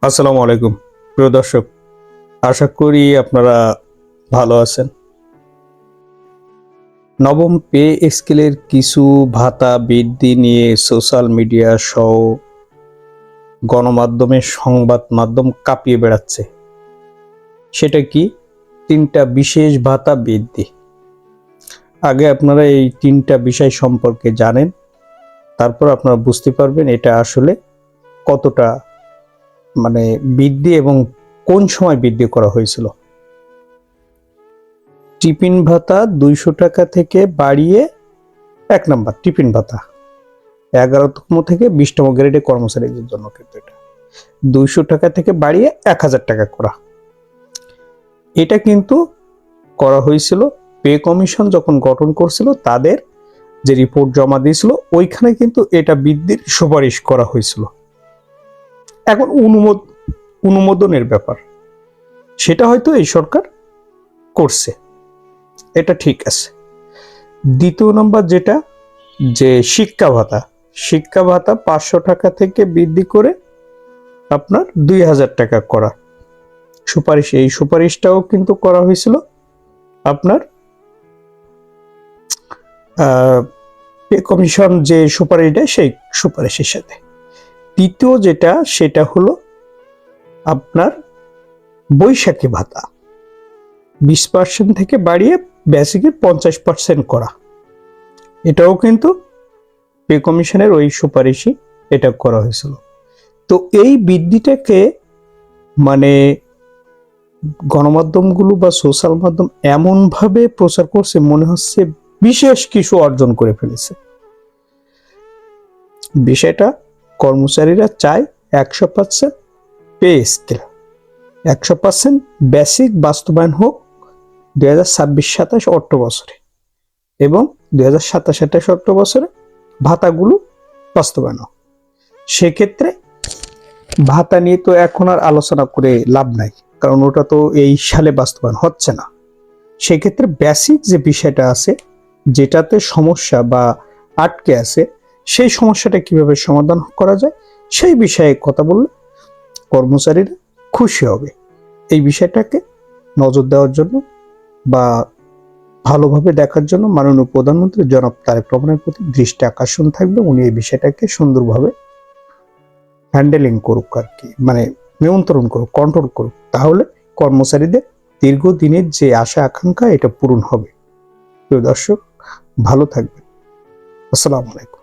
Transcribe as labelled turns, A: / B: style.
A: আসসালামু আলাইকুম প্রিয় দর্শক, আশা করি আপনারা ভালো আছেন। নবম পে স্কেলের কিছু ভাতা বৃদ্ধি নিয়ে সোশ্যাল মিডিয়া সহ গণমাধ্যমে সংবাদ মাধ্যম কাঁপিয়ে বেড়াচ্ছে। সেটা কি? তিনটা বিশেষ ভাতা বৃদ্ধি। আগে আপনারা এই তিনটা বিষয় সম্পর্কে জানেন, তারপর আপনারা বুঝতে পারবেন এটা আসলে কতটা বৃদ্ধি এবং কোন সময় বৃদ্ধি করা হয়েছিল। টিফিন ভাতা 200 টাকা থেকে বাড়িয়ে, 1 নম্বর টিফিন ভাতা 11তম থেকে 20তম গ্রেডে কর্মচারীদের জন্য কিন্তু এটা 200 টাকা থেকে বাড়িয়ে 1000 টাকা করা। এটা কিন্তু করা হয়েছিল পে কমিশন যখন গঠন করছিল, তাদের যে রিপোর্ট জমা দিয়েছিল ওইখানে কিন্তু এটা বৃদ্ধির সুপারিশ করা হয়েছিল। এখন অনুমোদনের ব্যাপার, সেটা হয়তো এই সরকার করছে, এটা ঠিক আছে। দ্বিতীয় নম্বর যেটা, যে শিক্ষা ভাতা 500 টাকা থেকে বৃদ্ধি করে আপনার 2000 টাকা করা সুপারিশ, এই সুপারিশটাও কিন্তু করা হয়েছিল আপনার পে কমিশন যে সুপারিশ দেয় সেই সুপারিশের সাথে। তৃতীয় যেটা, সেটা হলো আপনার বৈশাখী ভাতা 20% থেকে বাড়িয়ে বেসিকের 50% করা। এটাও কিন্তু পে কমিশনের ওই সুপারিশই এটা করা হয়েছিল। তো এই বৃদ্ধিটাকে গণমাধ্যমগুলো বা সোশ্যাল মাধ্যম এমন ভাবে প্রচার করছে, মনে হচ্ছে বিশেষ কিছু অর্জন করে ফেলেছে। বিষয়টা কর্মচারীরা চায় 100% পে স্কেল, 100% বেসিক বাস্তবায়ন হোক 2026-27 অর্থ বছরে, এবং 2027-28 অর্থ বছরে ভাতাগুলো বাস্তবায়ন হোক। সেক্ষেত্রে ভাতা নিয়ে তো এখন আর আলোচনা করে লাভ নাই, কারণ ওটা তো এই সালে বাস্তবায়ন হচ্ছে না। সেক্ষেত্রে বেসিক যে বিষয়টা আছে, যেটাতে সমস্যা বা আটকে আছে, সেই সমস্যাটা কিভাবে সমাধান করা যায় সেই বিষয়ে কথা বললে কর্মচারীরা খুশি হবে। এই বিষয়টাকে নজর দেওয়ার জন্য বা ভালোভাবে দেখার জন্য মাননীয় প্রধানমন্ত্রী জনাব তারেক রহমানের প্রতি দৃষ্টি আকর্ষণ থাকবে। উনি এই বিষয়টাকে সুন্দরভাবে হ্যান্ডেলিং করুক, আর কি নিয়ন্ত্রণ করুক, কন্ট্রোল করুক। তাহলে কর্মচারীদের দীর্ঘদিনের যে আশা আকাঙ্ক্ষা এটা পূরণ হবে। প্রিয় দর্শক, ভালো থাকবেন। আসসালামু আলাইকুম।